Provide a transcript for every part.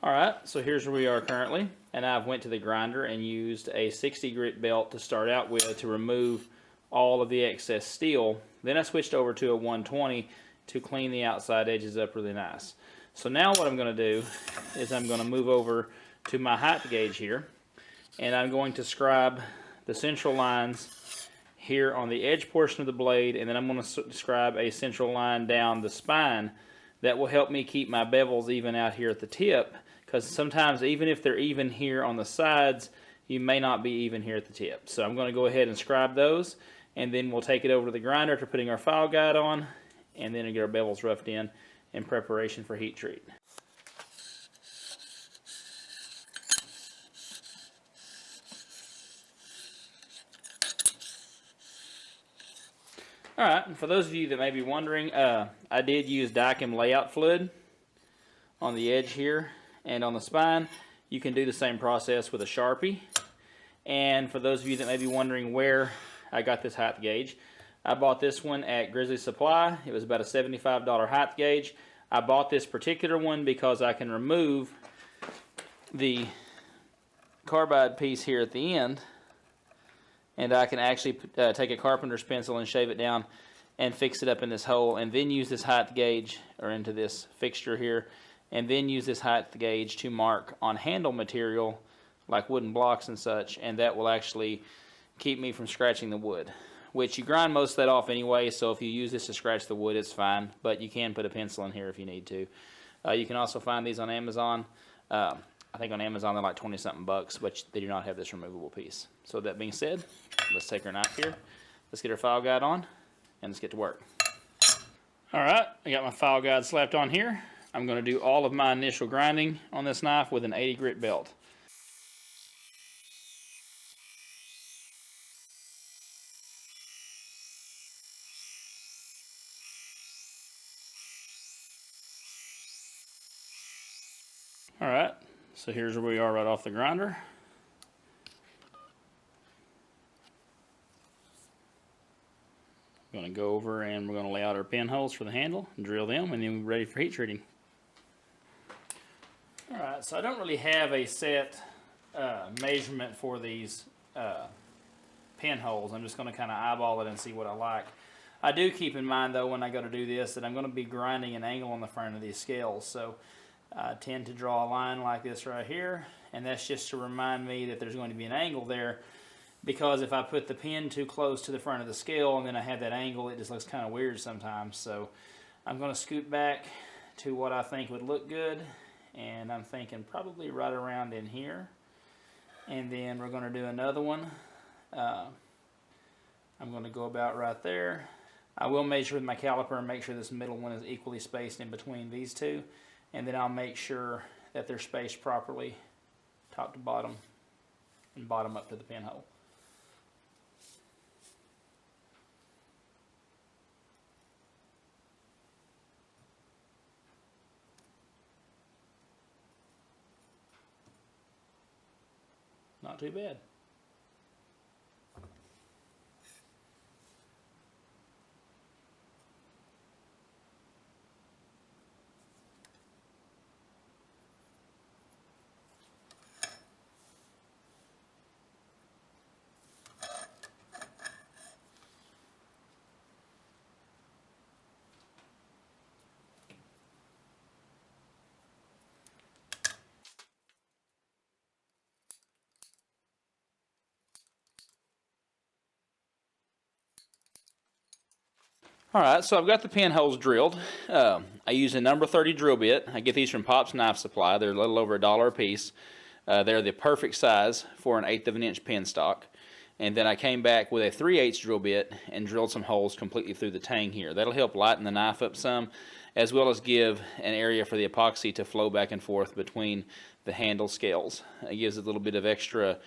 Alright, so here's where we are currently, and I've went to the grinder and used a 60 grit belt to start out with to remove all of the excess steel. Then I switched over to a 120 to clean the outside edges up really nice. So now what I'm going to do is I'm going to move over to my height gauge here, and I'm going to scribe the central lines here on the edge portion of the blade, and then I'm going to scribe a central line down the spine that will help me keep my bevels even out here at the tip, because sometimes even if they're even here on the sides, you may not be even here at the tip. So I'm going to go ahead and scribe those, and then we'll take it over to the grinder after putting our file guide on, and then get our bevels roughed in preparation for heat treat. Alright, for those of you that may be wondering, I did use Dicam layout fluid on the edge here and on the spine. You can do the same process with a Sharpie. And for those of you that may be wondering where I got this height gauge, I bought this one at Grizzly Supply. It was about a $75 height gauge. I bought this particular one because I can remove the carbide piece here at the end, and I can actually take a carpenter's pencil and shave it down and fix it up in this hole, and then use this height gauge, or into this fixture here, and then use this height gauge to mark on handle material like wooden blocks and such, and that will actually keep me from scratching the wood, which you grind most of that off anyway, so if you use this to scratch the wood, it's fine, but you can put a pencil in here if you need to. You can also find these on Amazon. I think on Amazon they're like 20-something bucks, but they do not have this removable piece. So that being said, let's take our knife here, let's get our file guide on, and let's get to work. Alright, I got my file guide slapped on here. I'm going to do all of my initial grinding on this knife with an 80 grit belt. Alright, so here's where we are right off the grinder. I'm going to go over and we're going to lay out our pinholes for the handle and drill them, and then we're ready for heat treating. Alright, so I don't really have a set measurement for these pinholes. I'm just going to kind of eyeball it and see what I like. I do keep in mind though when I go to do this that I'm going to be grinding an angle on the front of these scales, so I tend to draw a line like this right here, and that's just to remind me that there's going to be an angle there, because if I put the pin too close to the front of the scale and then I have that angle, it just looks kind of weird sometimes. So I'm going to scoot back to what I think would look good, and I'm thinking probably right around in here, and then we're going to do another one. I'm going to go about right there. I will measure with my caliper and make sure this middle one is equally spaced in between these two, and then I'll make sure that they're spaced properly top to bottom and bottom up to the pinhole. Not too bad. Alright, so I've got the pinholes drilled. I use a number 30 drill bit. I get these from Pop's Knife Supply. They're a little over $1 a piece. They're the perfect size for an 1/8 of an inch pin stock. And then I came back with a 3/8 drill bit and drilled some holes completely through the tang here. That'll help lighten the knife up some, as well as give an area for the epoxy to flow back and forth between the handle scales. It gives it a little bit of extra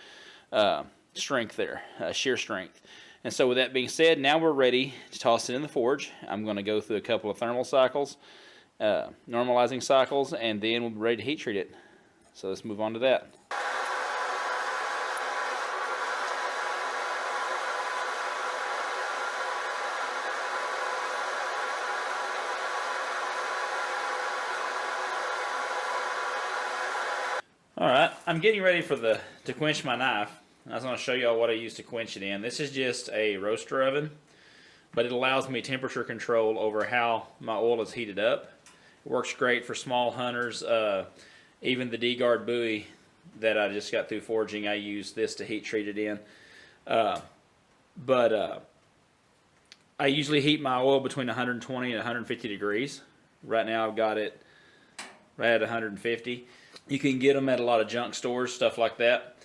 strength there, shear strength. And so with that being said, now we're ready to toss it in the forge. I'm going to go through a couple of thermal cycles, normalizing cycles, and then we'll be ready to heat treat it. So let's move on to that. Alright, I'm getting ready to quench my knife. I was going to show y'all what I use to quench it in. This is just a roaster oven, but it allows me temperature control over how my oil is heated up. It works great for small hunters. Even the D-guard buoy that I just got through forging, I use this to heat treat it in. But I usually heat my oil between 120 and 150 degrees. Right now I've got it right at 150. You can get them at a lot of junk stores, stuff like that,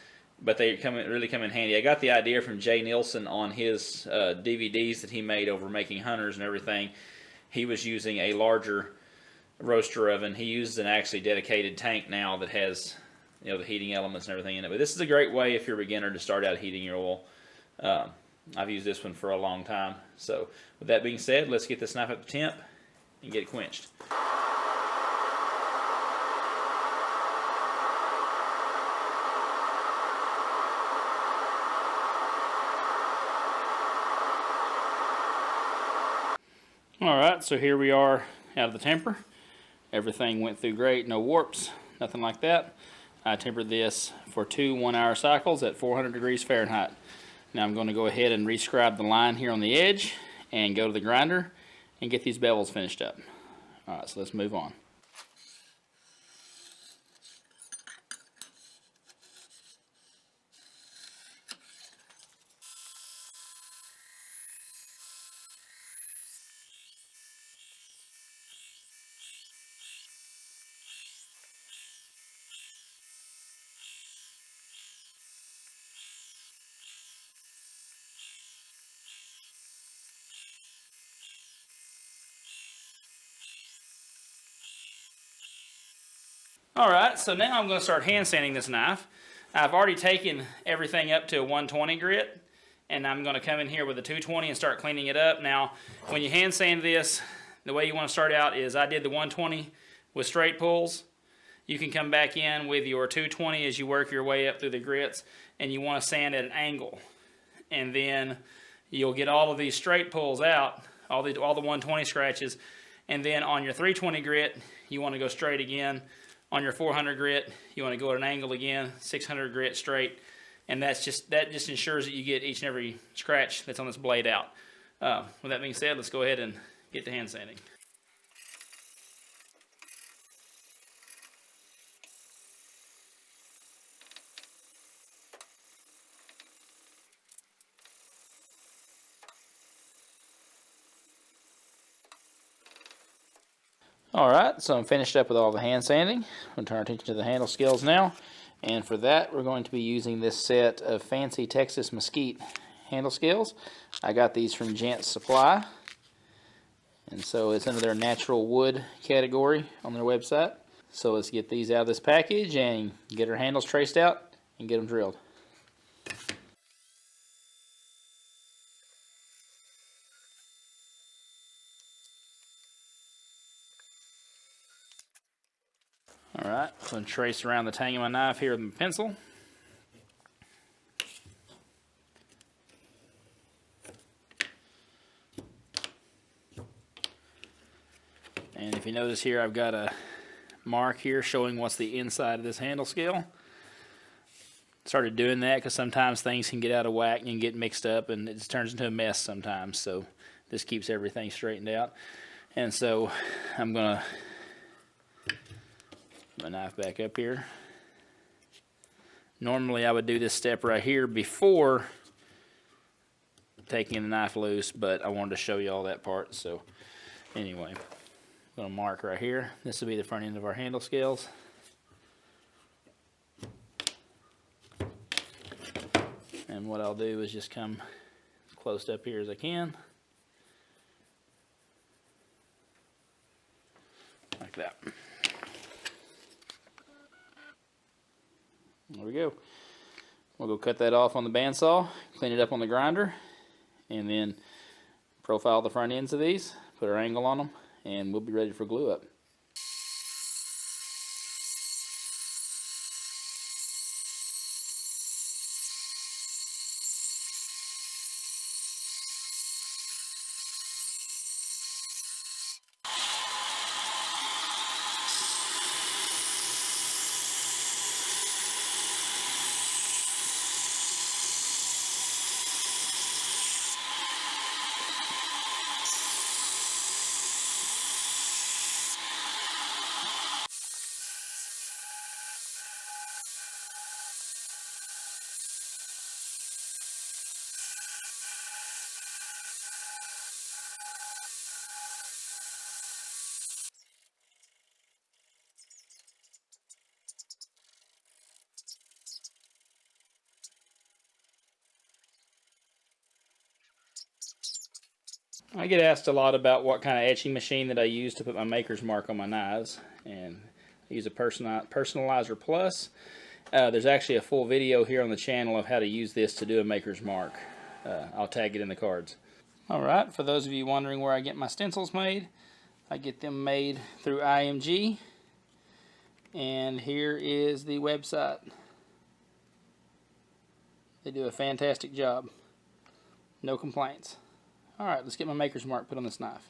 but they really come in handy. I got the idea from Jay Nielsen on his DVDs that he made over making hunters and everything. He was using a larger roaster oven. He uses an actually dedicated tank now that has, you know, the heating elements and everything in it. But this is a great way if you're a beginner to start out heating your oil. I've used this one for a long time. So with that being said, let's get this knife up to temp and get it quenched. Alright, so here we are out of the temper. Everything went through great, no warps, nothing like that. I tempered this for 2 1-hour cycles at 400 degrees Fahrenheit. Now I'm going to go ahead and rescribe the line here on the edge and go to the grinder and get these bevels finished up. Alright, so let's move on. Alright, so now I'm going to start hand sanding this knife. I've already taken everything up to a 120 grit, and I'm going to come in here with a 220 and start cleaning it up. Now, when you hand sand this, the way you want to start out is I did the 120 with straight pulls. You can come back in with your 220 as you work your way up through the grits, and you want to sand at an angle. And then you'll get all of these straight pulls out, all the 120 scratches, and then on your 320 grit, you want to go straight again. On your 400 grit, you want to go at an angle again, 600 grit straight, and that just ensures that you get each and every scratch that's on this blade out. With that being said, let's go ahead and get to hand sanding. Alright, so I'm finished up with all the hand sanding. I'm going to turn our attention to the handle scales now. And for that, we're going to be using this set of Fancy Texas Mesquite handle scales. I got these from Jantz Supply. And so it's under their natural wood category on their website. So let's get these out of this package and get our handles traced out and get them drilled. Alright, so I'm going to trace around the tang of my knife here with my pencil. And if you notice here, I've got a mark here showing what's the inside of this handle scale. Started doing that because sometimes things can get out of whack and get mixed up, and it just turns into a mess sometimes. So this keeps everything straightened out. And so I'm going to put my knife back up here. Normally I would do this step right here before taking the knife loose, but I wanted to show you all that part. So anyway, I'm going to mark right here. This will be the front end of our handle scales. And what I'll do is just come as close up here as I can. Like that. There we go. We'll go cut that off on the bandsaw, clean it up on the grinder, and then profile the front ends of these, put our angle on them, and we'll be ready for glue up. I get asked a lot about what kind of etching machine that I use to put my maker's mark on my knives, and I use a Personalizer Plus. There's actually a full video here on the channel of how to use this to do a maker's mark. I'll tag it in the cards. Alright, for those of you wondering where I get my stencils made, I get them made through IMG, and here is the website. They do a fantastic job. No complaints. Alright, let's get my maker's mark put on this knife.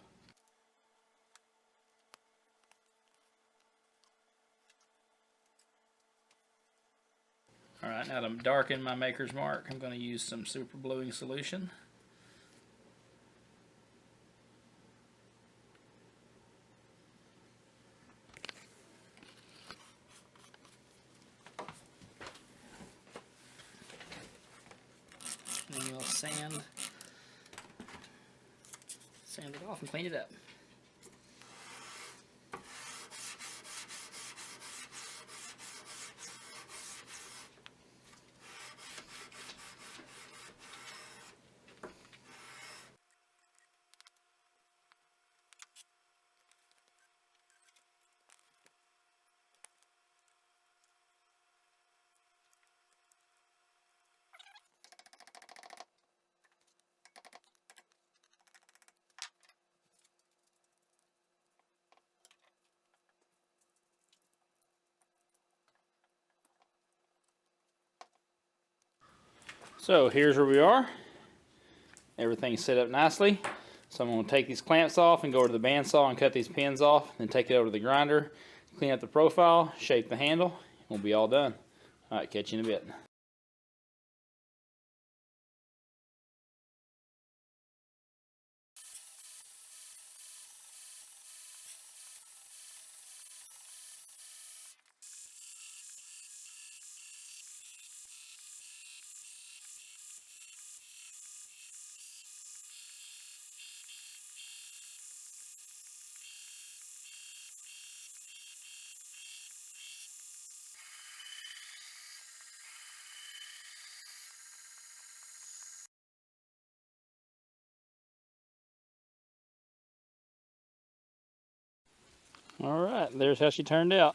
Alright, now to darken my maker's mark, I'm going to use some super bluing solution. And then you'll sand it off and clean it up. So here's where we are. Everything's set up nicely. So I'm going to take these clamps off and go over to the bandsaw and cut these pins off. Then take it over to the grinder, clean up the profile, shape the handle, and we'll be all done. Alright, catch you in a bit. Alright, there's how she turned out.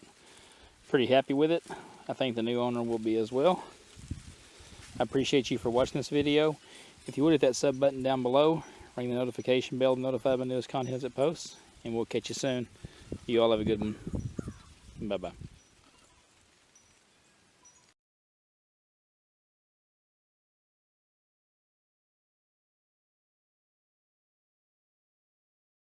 Pretty happy with it. I think the new owner will be as well. I appreciate you for watching this video. If you would, hit that sub button down below, ring the notification bell to notify my newest content as it posts, and we'll catch you soon. You all have a good one. Bye-bye.